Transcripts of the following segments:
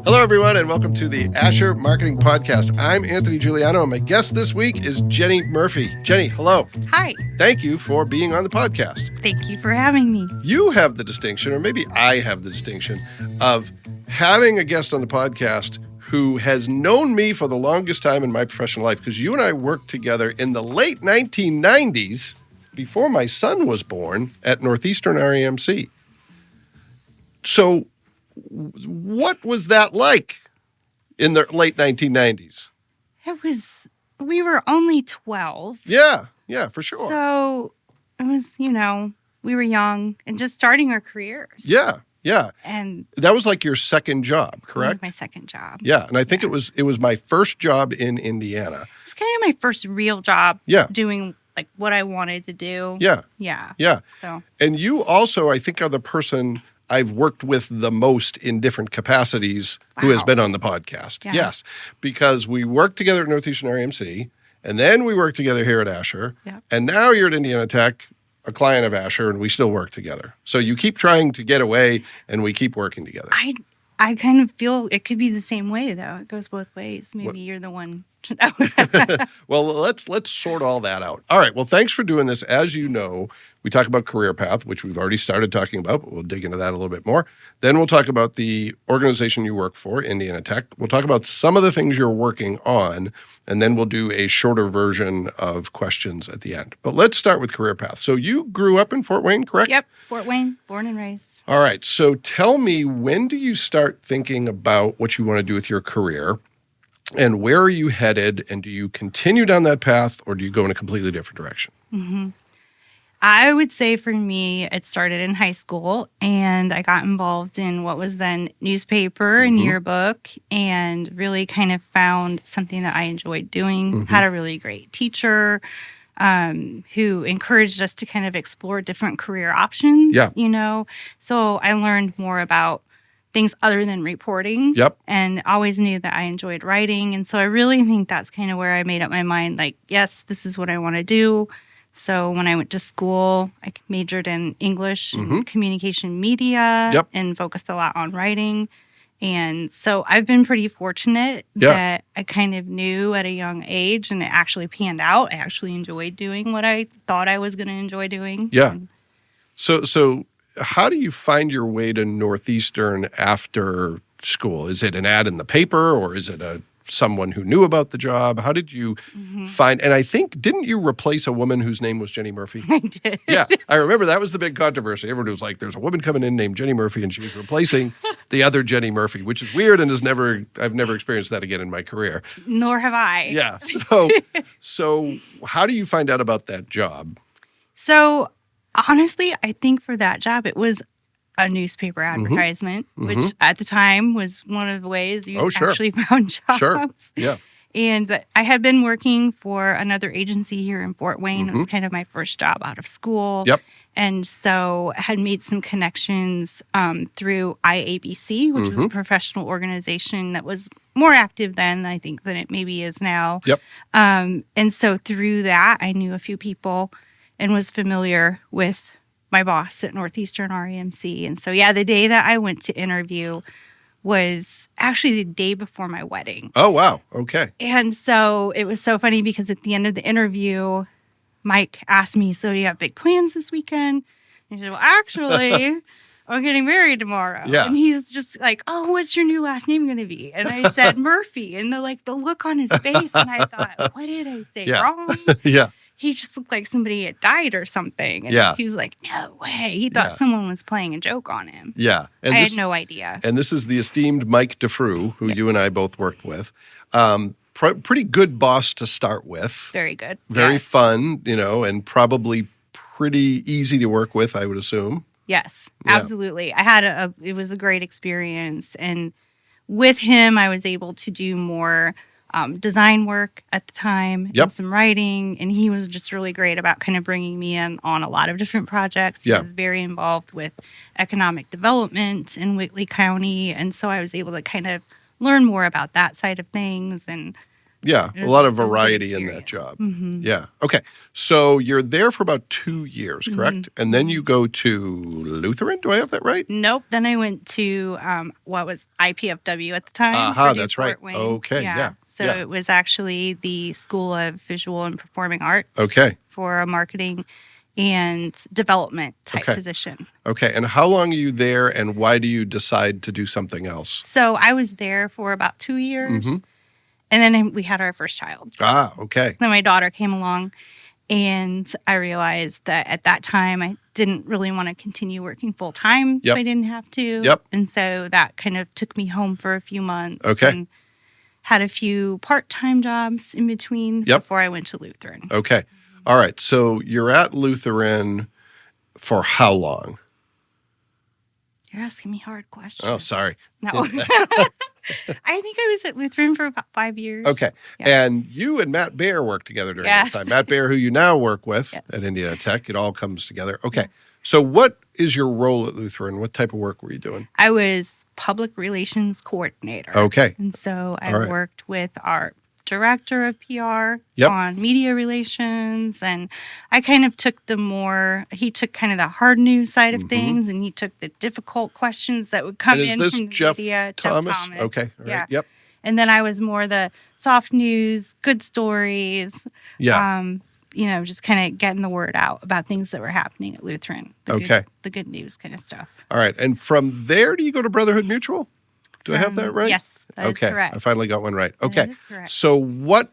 Hello, everyone, and welcome to the Asher Marketing Podcast. I'm Anthony Giuliano, and my guest this week is Jenny Murphy. Jenny, hello. Hi. Thank you for being on the podcast. Thank you for having me. You have the distinction, or maybe I have the distinction, of having a guest on the podcast who has known me for the longest time in my professional life, because you and I worked together in the late 1990s, before my son was born, at Northeastern REMC. So what was that like in the late 1990s? We were only 12. Yeah, for sure. So it was, we were young and just starting our careers. Yeah. And that was like your second job, correct? It was my second job. Yeah, and I think it was my first job in Indiana. It was kind of my first real job. Yeah. Doing like what I wanted to do. Yeah. Yeah. So. And you also, I think, are the person I've worked with the most in different capacities who has been on the podcast. Yeah. Yes, because we worked together at Northeastern REMC, and then we worked together here at Asher, and now you're at Indiana Tech, a client of Asher, and we still work together. So you keep trying to get away, and we keep working together. I kind of feel it could be the same way, though. It goes both ways. Maybe you're the one to know. Well, let's sort all that out. All right. Well, thanks for doing this. As you know, we talk about career path, which we've already started talking about, but we'll dig into that a little bit more. Then we'll talk about the organization you work for, Indiana Tech. We'll talk about some of the things you're working on, and then we'll do a shorter version of questions at the end. But let's start with career path. So you grew up in Fort Wayne, correct? Yep. Fort Wayne, born and raised. All right. So tell me, when do you start thinking about what you want to do with your career? And where are you headed? And do you continue down that path, or do you go in a completely different direction? Mm-hmm. I would say for me, it started in high school, and I got involved in what was then newspaper and yearbook, and really kind of found something that I enjoyed doing. Had a really great teacher who encouraged us to kind of explore different career options, So I learned more about things other than reporting. And always knew that I enjoyed writing. And so I really think that's kind of where I made up my mind, like, yes, this is what I want to do. So when I went to school, I majored in English and communication media and focused a lot on writing. And so I've been pretty fortunate that I kind of knew at a young age, and it actually panned out. I actually enjoyed doing what I thought I was going to enjoy doing. Yeah. So how do you find your way to Northeastern after school? Is it an ad in the paper, or is it someone who knew about the job? How did you find? And I think, didn't you replace a woman whose name was Jenny Murphy? I did. Yeah, I remember that was the big controversy. Everyone was like, there's a woman coming in named Jenny Murphy, and she was replacing the other Jenny Murphy, which is weird, and I've never experienced that again in my career. Nor have I. Yeah. So how do you find out about that job? So honestly, I think for that job, it was a newspaper advertisement, which at the time was one of the ways you actually found jobs. Sure. Yeah. And I had been working for another agency here in Fort Wayne. It was kind of my first job out of school. Yep. And so I had made some connections through IABC, which was a professional organization that was more active then, I think, than it maybe is now. Yep. And so through that, I knew a few people and was familiar with my boss at Northeastern REMC. And so, the day that I went to interview was actually the day before my wedding. Oh, wow. Okay. And so it was so funny because at the end of the interview, Mike asked me, so do you have big plans this weekend? And he said, well, actually, I'm getting married tomorrow. Yeah. And he's just like, oh, what's your new last name going to be? And I said, Murphy. And the look on his face. And I thought, what did I say wrong? Yeah. He just looked like somebody had died or something. And he was like, no way. He thought someone was playing a joke on him. Yeah. And I had no idea. And this is the esteemed Mike DeFrew, who you and I both worked with. Pretty good boss to start with. Very good. Very fun, and probably pretty easy to work with, I would assume. Yes, absolutely. I had it was a great experience. And with him, I was able to do more design work at the time, and some writing, and he was just really great about kind of bringing me in on a lot of different projects. He was very involved with economic development in Whitley County, and so I was able to kind of learn more about that side of things and Yeah, It a was- lot of it was a good variety in that experience. job. Mhm. Yeah. Okay. So you're there for about 2 years, correct? And then you go to Lutheran. Do I have that right? Nope. Then I went to what was IPFW at the time. Aha, Purdue that's right. Fort Wayne. Okay, yeah, So yeah. it was actually the School of Visual and Performing Arts. Okay. For a marketing and development type Okay. position. Okay. And how long are you there, and why do you decide to do something else? So I was there for about 2 years. Mhm. And then we had our first child. Ah, okay. Then my daughter came along, and I realized that at that time I didn't really want to continue working full time Yep. if I didn't have to. Yep. And so that kind of took me home for a few months. Okay. And had a few part-time jobs in between Yep. before I went to Lutheran. Okay. All right. So you're at Lutheran for how long? You're asking me hard questions. Oh, sorry. No. I think I was at Lutheran for about 5 years. Okay. Yeah. And you and Matt Baer worked together during Yes. that time. Matt Baer, who you now work with Yes. at Indiana Tech. It all comes together. Okay. So what is your role at Lutheran? What type of work were you doing? I was public relations coordinator. Okay. And so I All right. worked with our director of PR Yep. on media relations. And I kind of took he took kind of the hard news side of things, and he took the difficult questions that would come Mm-hmm. And is in this from the Jeff media. Thomas? Jeff Thomas. Okay. All right. Yeah. Yep. And then I was more the soft news, good stories, Yeah. just kind of getting the word out about things that were happening at Lutheran. Okay. The good news kind of stuff. All right. And from there, do you go to Brotherhood Mutual? Do I have that right? Yes, that is Okay. correct. I finally got one right. Okay. is correct. So what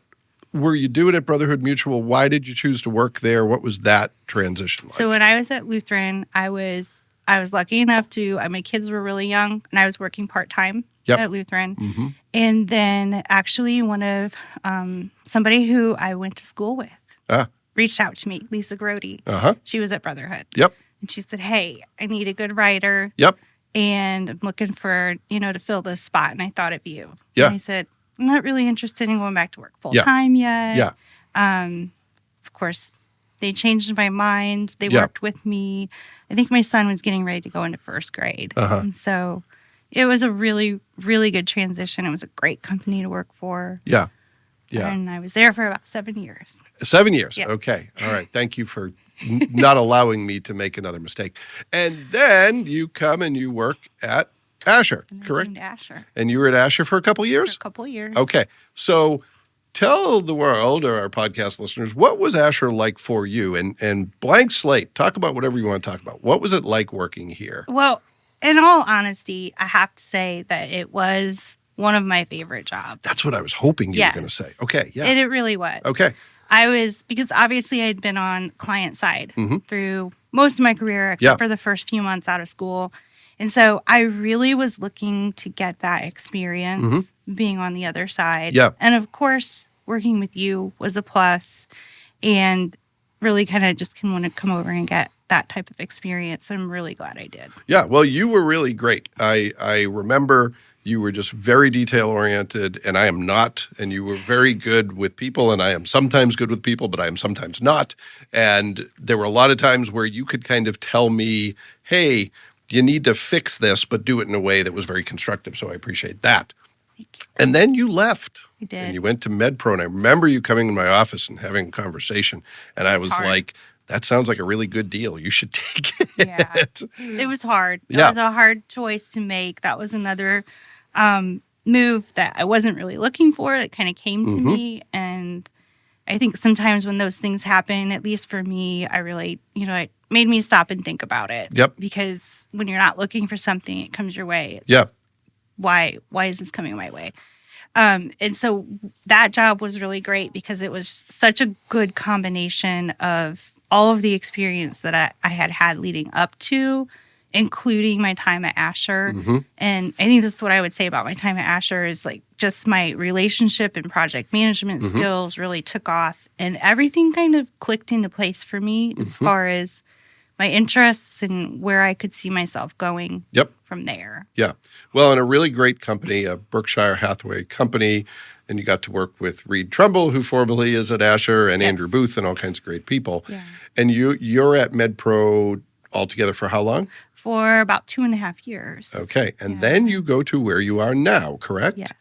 were you doing at Brotherhood Mutual? Why did you choose to work there? What was that transition like? So when I was at Lutheran, I was lucky enough to my kids were really young, and I was working part-time Yep. at Lutheran. Mm-hmm. And then actually one of somebody who I went to school with Ah. reached out to me, Lisa Grody. Uh-huh. She was at Brotherhood. Yep. And she said, "Hey, I need a good writer, Yep. and I'm looking for, to fill this spot, and I thought of you." Yeah. And I said, "I'm not really interested in going back to work full-time yet." Yeah. Of course, they changed my mind. They Yeah. worked with me. I think my son was getting ready to go into first grade. Uh-huh. And so it was a really, really good transition. It was a great company to work for. Yeah. Yeah. And I was there for about 7 years. 7 years. Yes. Okay. All right. Thank you for not allowing me to make another mistake. And then you come and you work at Asher, And I correct? came to Asher And you were at Asher for a couple for years? a couple of years. Okay. So tell the world or our podcast listeners, what was Asher like for you? And blank slate, talk about whatever you want to talk about. What was it like working here? Well, in all honesty, I have to say that it was one of my favorite jobs. That's what I was hoping you Yes. were going to say. Okay. Yeah. It really was. Okay. Because obviously I'd been on client side Mhm. through most of my career, except Yeah. for the first few months out of school. And so I really was looking to get that experience being on the other side. Mm-hmm. Yeah. And of course, working with you was a plus, and really kind of just want to come over and get that type of experience. I'm really glad I did. Yeah, well, you were really great. I remember you were just very detail oriented, and I am not. And you were very good with people, and I am sometimes good with people, but I am sometimes not. And there were a lot of times where you could kind of tell me, hey, you need to fix this, but do it in a way that was very constructive. So I appreciate that. Thank you. And then you left. I did. And you went to MedPro. And I remember you coming in my office and having a conversation. And I was hard. like, that sounds like a really good deal. You should take it. Yeah. It was hard. It Yeah. was a hard choice to make. That was another move that I wasn't really looking for. It kind of came to me. And I think sometimes when those things happen, at least for me, I really, it made me stop and think about it. Yep. Because when you're not looking for something, it comes your way. It's, Yeah. Why is this coming my way? And so that job was really great because it was such a good combination of all of the experience that I had leading up to, including my time at Asher. Mm-hmm. And I think this is what I would say about my time at Asher is like just my relationship and project management Mm-hmm. skills really took off, and everything kind of clicked into place for me as Mm-hmm. far as my interests and where I could see myself going Yep. from there. Yeah. Well, in a really great company, a Berkshire Hathaway company, and you got to work with Reed Trumbull, who formerly is at Asher, and Yes. Andrew Booth, and all kinds of great people. Yeah. And you're at MedPro altogether for how long? For about 2.5 years. Okay. And Yeah. then you go to where you are now, correct? Yes.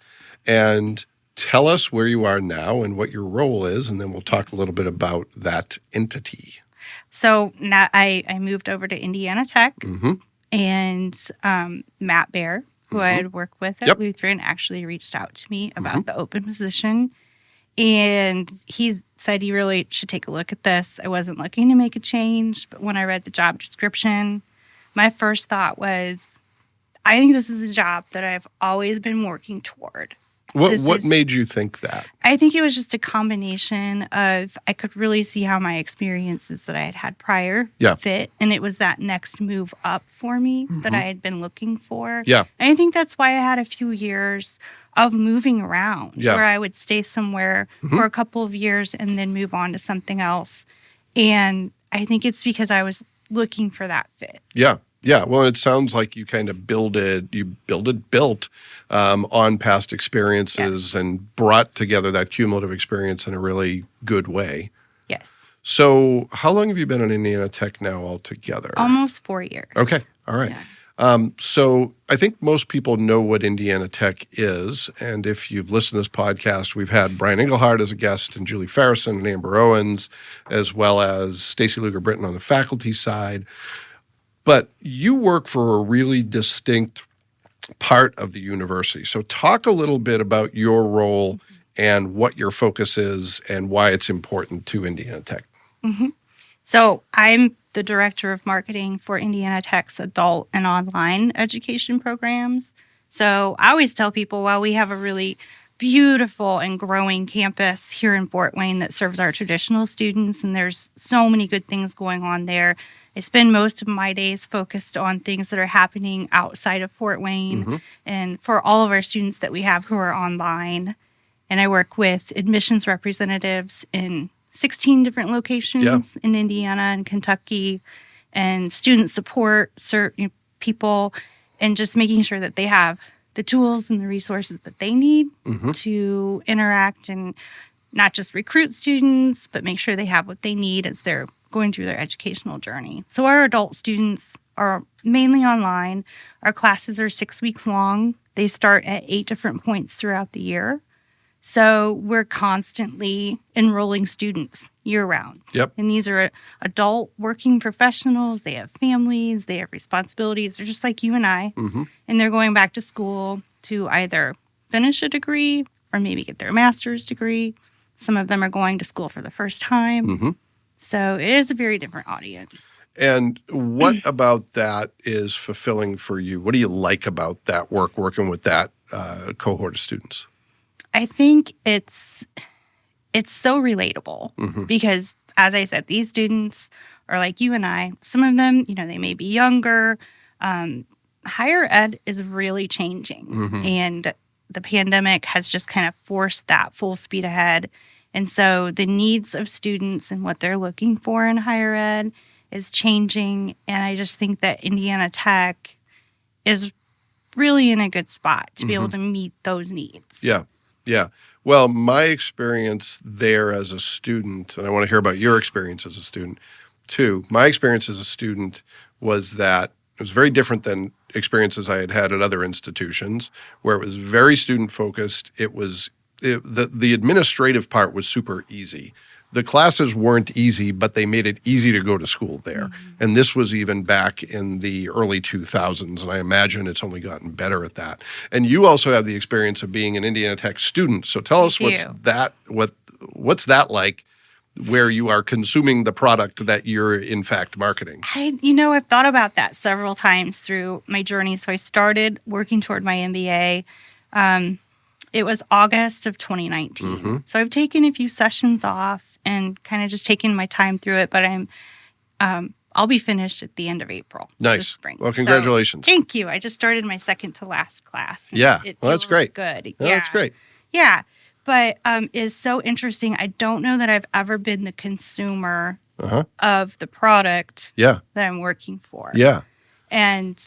And tell us where you are now and what your role is, and then we'll talk a little bit about that entity. So now I moved over to Indiana Tech, Mm-hmm. and Matt Bear, who I had worked with at Yep. Lutheran, actually reached out to me about the open position. And he said he really should take a look at this. I wasn't looking to make a change, but when I read the job description, my first thought was, I think this is a job that I've always been working toward. What made you think that? I think it was just a combination of, I could really see how my experiences that I had had prior fit. And it was that next move up for me that I had been looking for. Yeah. And I think that's why I had a few years of moving around where I would stay somewhere for a couple of years and then move on to something else. And I think it's because I was looking for that fit. Yeah. Yeah, well, it sounds like you kind of built on past experiences and brought together that cumulative experience in a really good way. Yes. So how long have you been at Indiana Tech now altogether? Almost 4 years. Okay, all right. Yeah. So I think most people know what Indiana Tech is, and if you've listened to this podcast, we've had Brian Engelhardt as a guest and Julie Farrison and Amber Owens, as well as Stacy Luger-Britton on the faculty side. But you work for a really distinct part of the university. So talk a little bit about your role and what your focus is and why it's important to Indiana Tech. Mm-hmm. So I'm the director of marketing for Indiana Tech's adult and online education programs. So I always tell people, while we have a really beautiful and growing campus here in Fort Wayne that serves our traditional students, and there's so many good things going on there, I spend most of my days focused on things that are happening outside of Fort Wayne and for all of our students that we have who are online. And I work with admissions representatives in 16 different locations in Indiana and Kentucky, and student support people, and just making sure that they have the tools and the resources that they need to interact and not just recruit students, but make sure they have what they need as they're going through their educational journey. So our adult students are mainly online. Our classes are 6 weeks long. They start at 8 different points throughout the year. So we're constantly enrolling students year-round. Yep. And these are adult working professionals. They have families. They have responsibilities. They're just like you and I. And they're going back to school to either finish a degree or maybe get their master's degree. Some of them are going to school for the first time. So it is a very different audience. And what about that is fulfilling for you? What do you like about that working with that cohort of students? I think it's so relatable because, as I said, these students are like you and I. Some of them, they may be younger. Higher ed is really changing, and the pandemic has just kind of forced that full speed ahead. And so the needs of students and what they're looking for in higher ed is changing. And I just think that Indiana Tech is really in a good spot to be able to meet those needs. Yeah. Well, my experience there as a student, and I want to hear about your experience as a student too. My experience as a student was that it was very different than experiences I had had at other institutions, where it was very student focused. The administrative part was super easy. The classes weren't easy, but they made it easy to go to school there. And this was even back in the early 2000s, and I imagine it's only gotten better at that. And you also have the experience of being an Indiana Tech student. So tell us what's that like, where you are consuming the product that you're in fact marketing? I've thought about that several times through my journey. So I started working toward my MBA. It was August of 2019. So I've taken a few sessions off and kind of just taken my time through it, but I'll be finished at the end of April. Nice. This spring. Well, congratulations. So, thank you. I just started my second to last class. Yeah. Well, that's great. Good. Well, that's great. Yeah. But it's so interesting. I don't know that I've ever been the consumer of the product that I'm working for. Yeah. And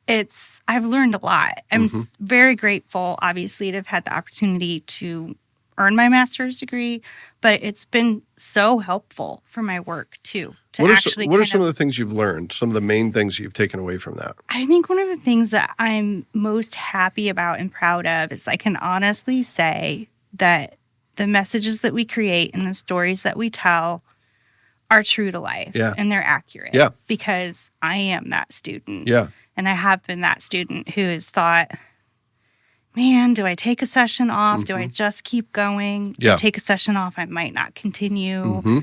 I've learned a lot. I'm very grateful, obviously, to have had the opportunity to earn my master's degree, but it's been so helpful for my work too. What are some of the things you've learned? Some of the main things you've taken away from that? I think one of the things that I'm most happy about and proud of is I can honestly say that the messages that we create and the stories that we tell are true to life, and they're accurate. Yeah. Because I am that student. Yeah. And I have been that student who has thought, man, do I take a session off? Do I just keep going? Yeah. Take a session off, I might not continue. Mm-hmm.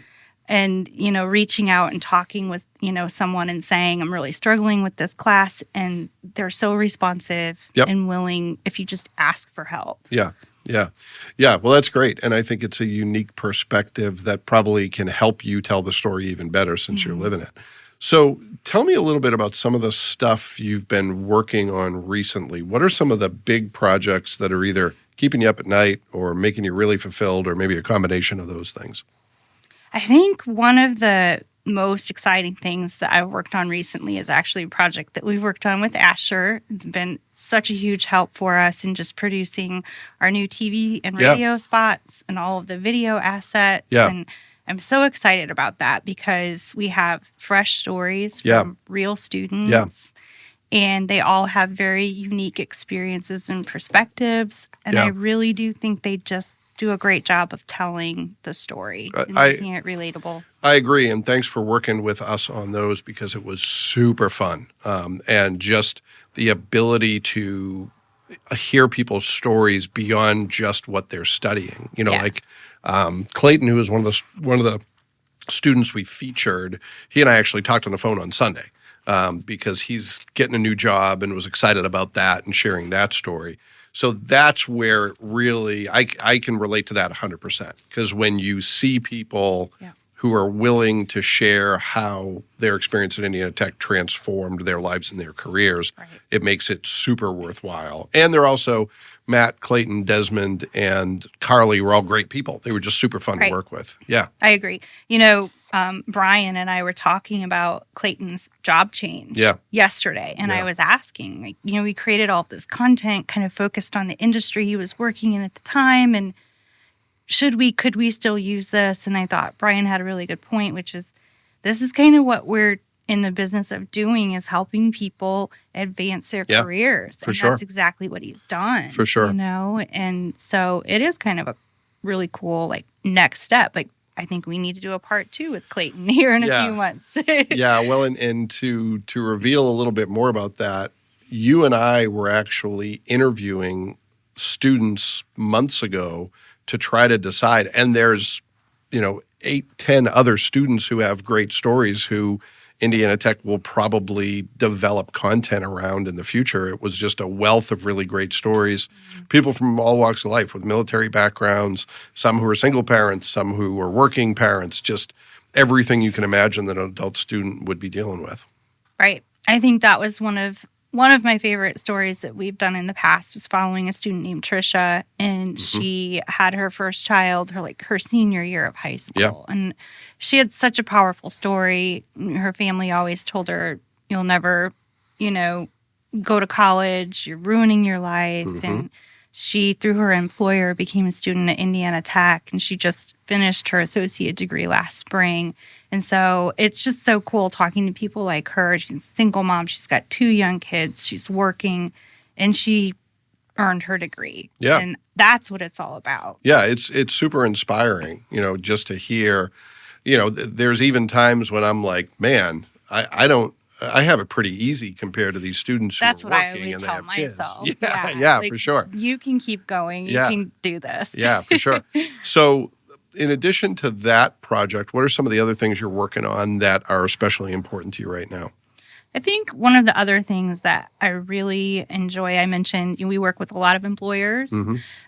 And, reaching out and talking with, someone and saying, I'm really struggling with this class. And they're so responsive and willing if you just ask for help. Yeah. Yeah. Yeah. Well, that's great. And I think it's a unique perspective that probably can help you tell the story even better since you're living it. So tell me a little bit about some of the stuff you've been working on recently. What are some of the big projects that are either keeping you up at night or making you really fulfilled, or maybe a combination of those things? I think one of the most exciting things that I've worked on recently is actually a project that we've worked on with Asher. It's been such a huge help for us in just producing our new TV and radio spots and all of the video assets. Yeah. And I'm so excited about that because we have fresh stories from real students. And they all have very unique experiences and perspectives. And I really do think they just do a great job of telling the story and making it relatable. I agree. And thanks for working with us on those because it was super fun. And just the ability to hear people's stories beyond just what they're studying. Like Clayton, who was one of the students we featured, he and I actually talked on the phone on Sunday because he's getting a new job and was excited about that and sharing that story. So that's where really I can relate to that 100%, because when you see people who are willing to share how their experience at Indiana Tech transformed their lives and their careers, it makes it super worthwhile. And they're also Matt, Clayton, Desmond, and Carly were all great people. They were just super fun to work with. Yeah. I agree. Brian and I were talking about Clayton's job change yesterday. And I was asking, we created all of this content kind of focused on the industry he was working in at the time. And could we still use this? And I thought Brian had a really good point, which is this is kind of what we're in the business of doing, is helping people advance their careers. For sure. That's exactly what he's done. For sure. And so it is kind of a really cool next step. I think we need to do a part 2 with Clayton here in a few months. Well, and to reveal a little bit more about that, you and I were actually interviewing students months ago to try to decide. And there's, 8-10 other students who have great stories who Indiana Tech will probably develop content around in the future. It was just a wealth of really great stories. People from all walks of life with military backgrounds, some who are single parents, some who are working parents, just everything you can imagine that an adult student would be dealing with. Right. I think that was one of my favorite stories that we've done in the past was following a student named Trisha, and she had her first child, her senior year of high school. And she had such a powerful story. Her family always told her, you'll never, go to college, you're ruining your life. And she, through her employer, became a student at Indiana Tech, and she just finished her associate degree last spring. And so it's just so cool talking to people like her. She's a single mom. She's got 2 young kids. She's working, and she earned her degree. Yeah. And that's what it's all about. Yeah, it's super inspiring, just to hear, there's even times when I'm like, man, I have it pretty easy compared to these students who are working and they have kids. That's what I always tell myself. Yeah, for sure. You can keep going. You can do this. Yeah, for sure. So in addition to that project, what are some of the other things you're working on that are especially important to you right now? I think one of the other things that I really enjoy, I mentioned, we work with a lot of employers,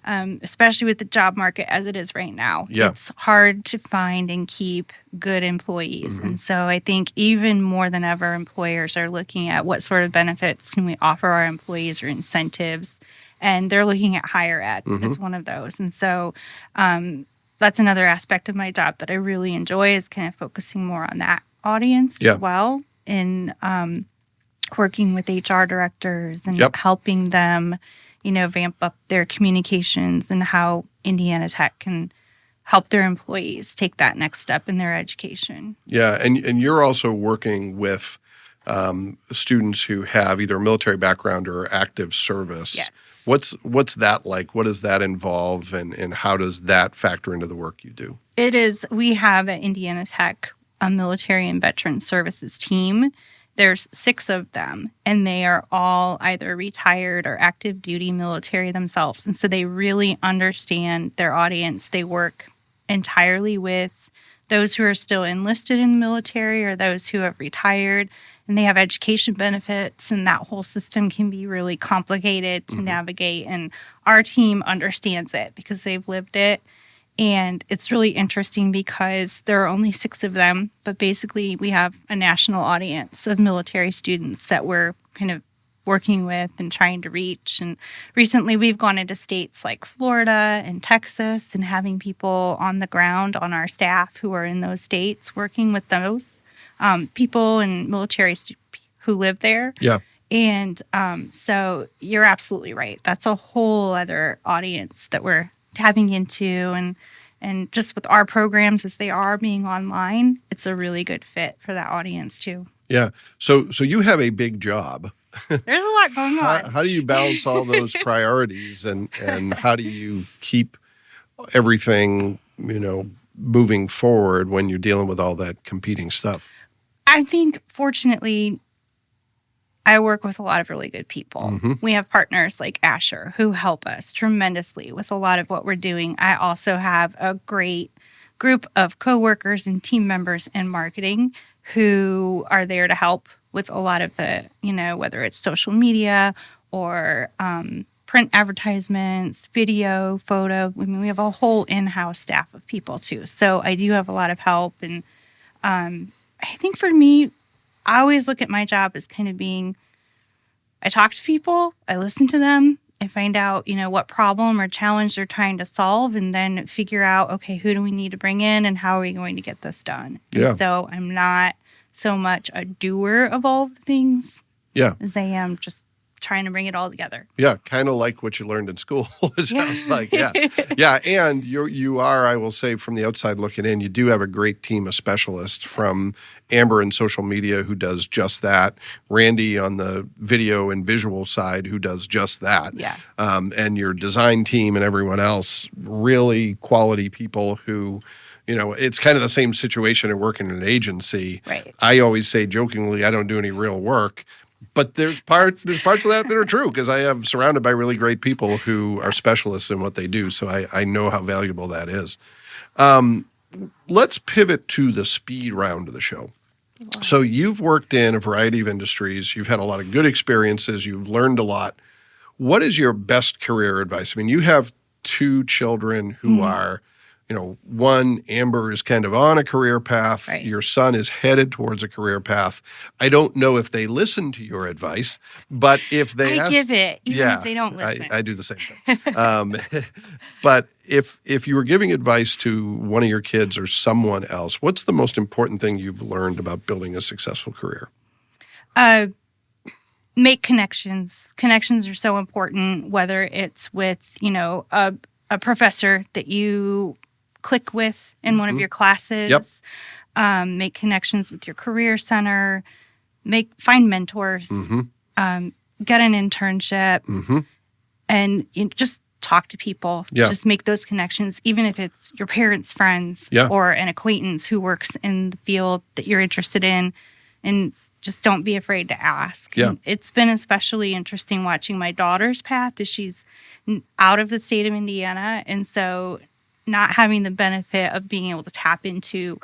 especially with the job market as it is right now. Yeah. It's hard to find and keep good employees. And so I think even more than ever, employers are looking at what sort of benefits can we offer our employees or incentives. And they're looking at higher ed as one of those. And so that's another aspect of my job that I really enjoy, is kind of focusing more on that audience as well. In working with HR directors and helping them, vamp up their communications and how Indiana Tech can help their employees take that next step in their education. Yeah, and you're also working with students who have either a military background or active service. Yes. What's that like? What does that involve, and how does that factor into the work you do? It is. We have at Indiana Tech a military and veteran services team. There's 6 of them, and they are all either retired or active duty military themselves. And so they really understand their audience. They work entirely with those who are still enlisted in the military or those who have retired, and they have education benefits, and that whole system can be really complicated to navigate. And our team understands it because they've lived it. And it's really interesting because there are only 6 of them, but basically we have a national audience of military students that we're kind of working with and trying to reach. And recently we've gone into states like Florida and Texas and having people on the ground on our staff who are in those states working with those people and military who live there. Yeah. And so you're absolutely right. That's a whole other audience that we're tapping into, and just with our programs as they are being online, it's a really good fit for that audience too. Yeah. So you have a big job. There's a lot going on. How do you balance all those priorities, and how do you keep everything, moving forward when you're dealing with all that competing stuff? I think, fortunately, I work with a lot of really good people. Mm-hmm. We have partners like Asher who help us tremendously with a lot of what we're doing. I also have a great group of coworkers and team members in marketing who are there to help with a lot of the, whether it's social media or print advertisements, video, photo. I mean, we have a whole in-house staff of people too. So I do have a lot of help. And I think for me, I always look at my job as kind of being, I talk to people, I listen to them, I find out, what problem or challenge they're trying to solve, and then figure out, okay, who do we need to bring in and how are we going to get this done? Yeah. And so I'm not so much a doer of all the things as I am just trying to bring it all together. Yeah, kind of like what you learned in school, it sounds like. Yeah. Yeah, and you are, I will say, from the outside looking in, you do have a great team of specialists, from Amber in social media, who does just that, Randy on the video and visual side, who does just that. Yeah. And your design team and everyone else, really quality people who, it's kind of the same situation at working in an agency. Right. I always say jokingly, I don't do any real work. But there's parts of that are true, because I am surrounded by really great people who are specialists in what they do. So I know how valuable that is. Let's pivot to the speed round of the show. Wow. So you've worked in a variety of industries. You've had a lot of good experiences. You've learned a lot. What is your best career advice? I mean, you have 2 children who are, one, Amber, is kind of on a career path. Right. Your son is headed towards a career path. I don't know if they listen to your advice, but if they give it, even if they don't listen. I do the same thing. But if you were giving advice to one of your kids or someone else, what's the most important thing you've learned about building a successful career? Make connections. Connections are so important, whether it's with, a professor that you click with in one of your classes. Yep. Make connections with your career center. Find mentors. Mm-hmm. Get an internship. Mm-hmm. And just talk to people. Yeah. Just make those connections, even if it's your parents' friends or an acquaintance who works in the field that you're interested in. And just don't be afraid to ask. Yeah. And it's been especially interesting watching my daughter's path as she's out of the state of Indiana. And so not having the benefit of being able to tap into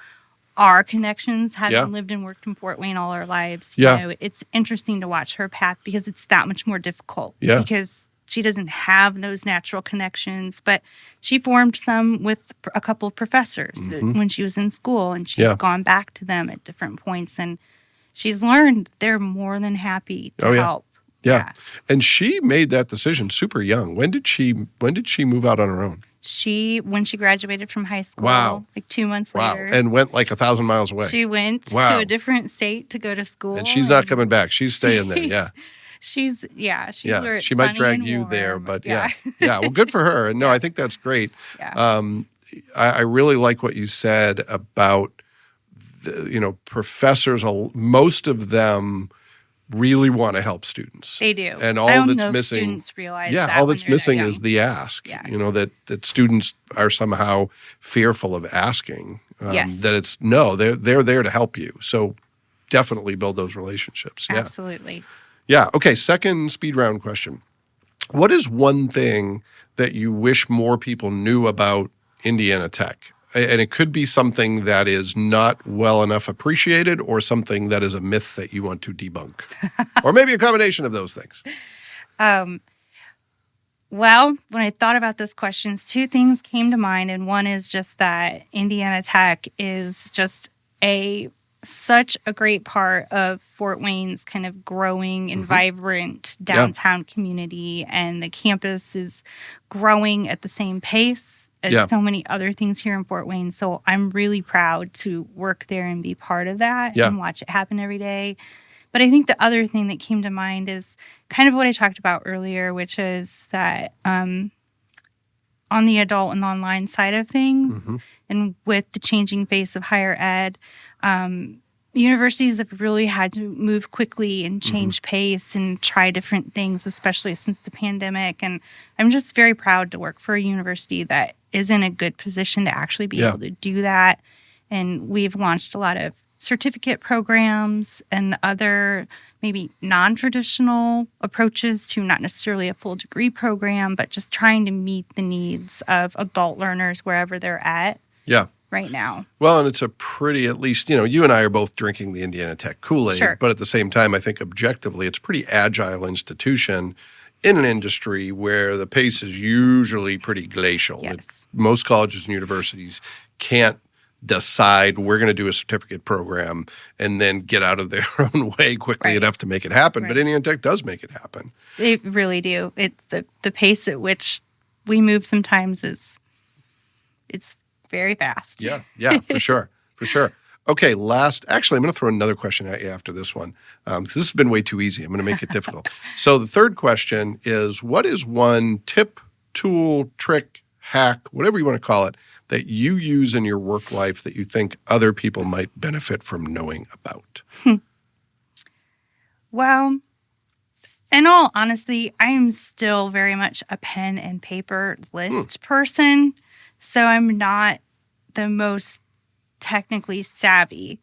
our connections, having lived and worked in Fort Wayne all our lives, it's interesting to watch her path because it's that much more difficult. Yeah. Because she doesn't have those natural connections, but she formed some with a couple of professors when she was in school, and she's gone back to them at different points, and she's learned they're more than happy to help. Yeah. And she made that decision super young. When did she move out on her own? When she graduated from high school, like 2 months later. And went like 1,000 miles away. She went to a different state to go to school. And she's not coming back. She's staying there, She's Yeah, where it's she might sunny drag and you there, warm. but yeah. Well, good for her. And no, I think that's great. Yeah. I really like what you said about, professors, most of them really want to help students. They do. And I all don't that's know if missing, students realize that all when that's they're that missing young. is the ask. Yeah. That students are somehow fearful of asking. Yes. That it's they're there to help you. So definitely build those relationships. Yeah. Absolutely. Yeah. Okay. Second speed round question. What is one thing that you wish more people knew about Indiana Tech? And it could be something that is not well enough appreciated or something that is a myth that you want to debunk. Or maybe a combination of those things. Well, when I thought about this question, two things came to mind. And one is just that Indiana Tech is just such a great part of Fort Wayne's kind of growing and vibrant downtown community. And the campus is growing at the same pace as so many other things here in Fort Wayne. So I'm really proud to work there and be part of that and watch it happen every day. But I think the other thing that came to mind is kind of what I talked about earlier, which is that on the adult and online side of things, and with the changing face of higher ed, universities have really had to move quickly and change pace and try different things, especially since the pandemic. And I'm just very proud to work for a university that is in a good position to actually be able to do that. And we've launched a lot of certificate programs and other maybe non-traditional approaches to not necessarily a full degree program, but just trying to meet the needs of adult learners wherever they're at right now. Well, and it's a pretty, at least, you and I are both drinking the Indiana Tech Kool-Aid, but at the same time, I think objectively, it's a pretty agile institution in an industry where the pace is usually pretty glacial. Yes. Most colleges and universities can't decide we're going to do a certificate program and then get out of their own way quickly enough to make it happen. But Indiana Tech does make it happen. They really do. It's the pace at which we move sometimes it's very fast. Yeah, for sure. For sure. Okay, actually, I'm going to throw another question at you after this one, because this has been way too easy. I'm going to make it difficult. So the third question is, what is one tip, tool, trick, hack, whatever you want to call it, that you use in your work life that you think other people might benefit from knowing about? Well, in all honesty, I am still very much a pen and paper list person. So I'm not the most technically savvy.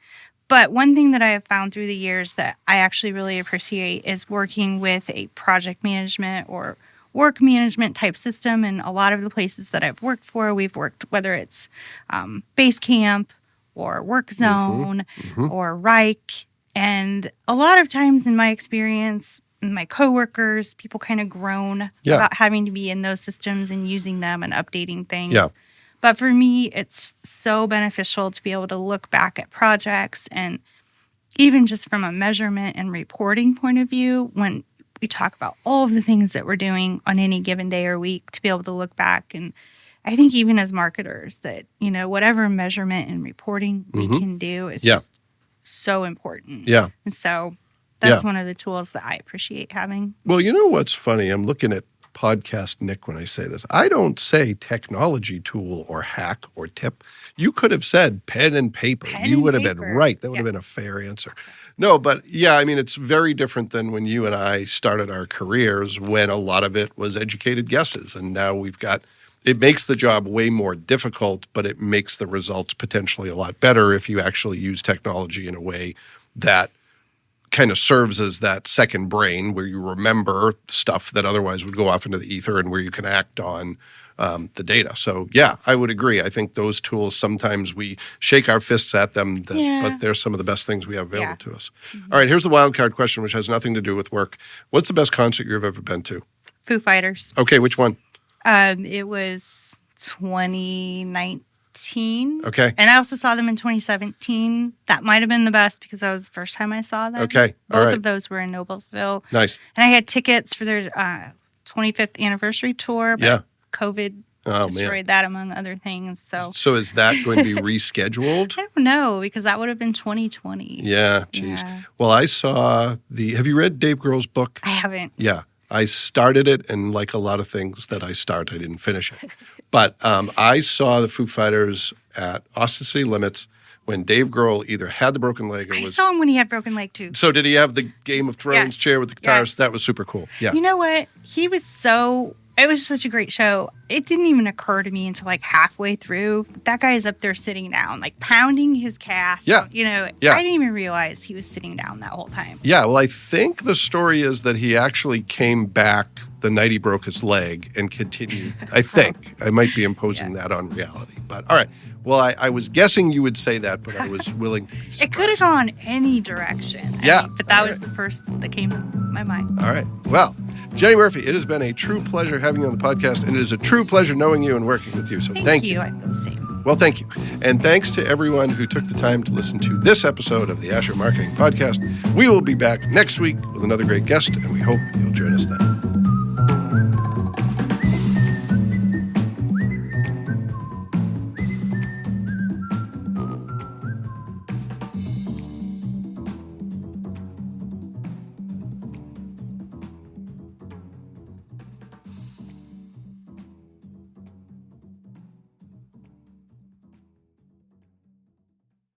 But one thing that I have found through the years that I actually really appreciate is working with a project management or work management type system. And a lot of the places that I've worked for, we've worked, whether it's Basecamp or WorkZone or Reich. And a lot of times in my experience, my coworkers, people kind of groan about having to be in those systems and using them and updating things. But for me, it's so beneficial to be able to look back at projects, and even just from a measurement and reporting point of view, when we talk about all of the things that we're doing on any given day or week, to be able to look back. And I think even as marketers that, whatever measurement and reporting we can do is just so important. And so that's one of the tools that I appreciate having. Well, you know what's funny? I'm looking at Podcast Nick when I say this. I don't say technology tool or hack or tip. You could have said pen and paper. You would have been right. That would have been a fair answer. No, but it's very different than when you and I started our careers, when a lot of it was educated guesses. And now it makes the job way more difficult, but it makes the results potentially a lot better if you actually use technology in a way that kind of serves as that second brain where you remember stuff that otherwise would go off into the ether and where you can act on the data. So, I would agree. I think those tools, sometimes we shake our fists at them, but they're some of the best things we have available to us. All right, here's the wild card question, which has nothing to do with work. What's the best concert you've ever been to? Foo Fighters. Okay, which one? It was 2019. Okay. And I also saw them in 2017. That might have been the best because that was the first time I saw them. Okay. Both of those were in Noblesville. Nice. And I had tickets for their 25th anniversary tour, but COVID Oh, destroyed man. that among other things. So is that going to be rescheduled? I don't know, because that would have been 2020. Yeah, geez. Yeah. Well, I saw have you read Dave Grohl's book? I haven't. Yeah. I started it, and like a lot of things that I start, I didn't finish it. But I saw the Foo Fighters at Austin City Limits when Dave Grohl either had the broken leg or I was... saw him when he had broken leg too. So did he have the Game of Thrones Yes. chair with the guitars? Yes. That was super cool. Yeah. You know what? It was such a great show. It didn't even occur to me until like halfway through. That guy is up there sitting down, like pounding his cast. Yeah. Yeah. Yeah. I didn't even realize he was sitting down that whole time. Yeah, well, I think the story is that he actually came back the night he broke his leg and continued. I think. I might be imposing that on reality. But all right. Well, I was guessing you would say that, but I was willing to be surprised. It could have gone any direction. Yeah. But that All was right. the first that came to my mind. All right. Well, Jenny Murphy, it has been a true pleasure having you on the podcast, and it is a true pleasure knowing you and working with you. So thank you. I feel the same. Well, thank you. And thanks to everyone who took the time to listen to this episode of the Asher Marketing Podcast. We will be back next week with another great guest, and we hope you'll join us then.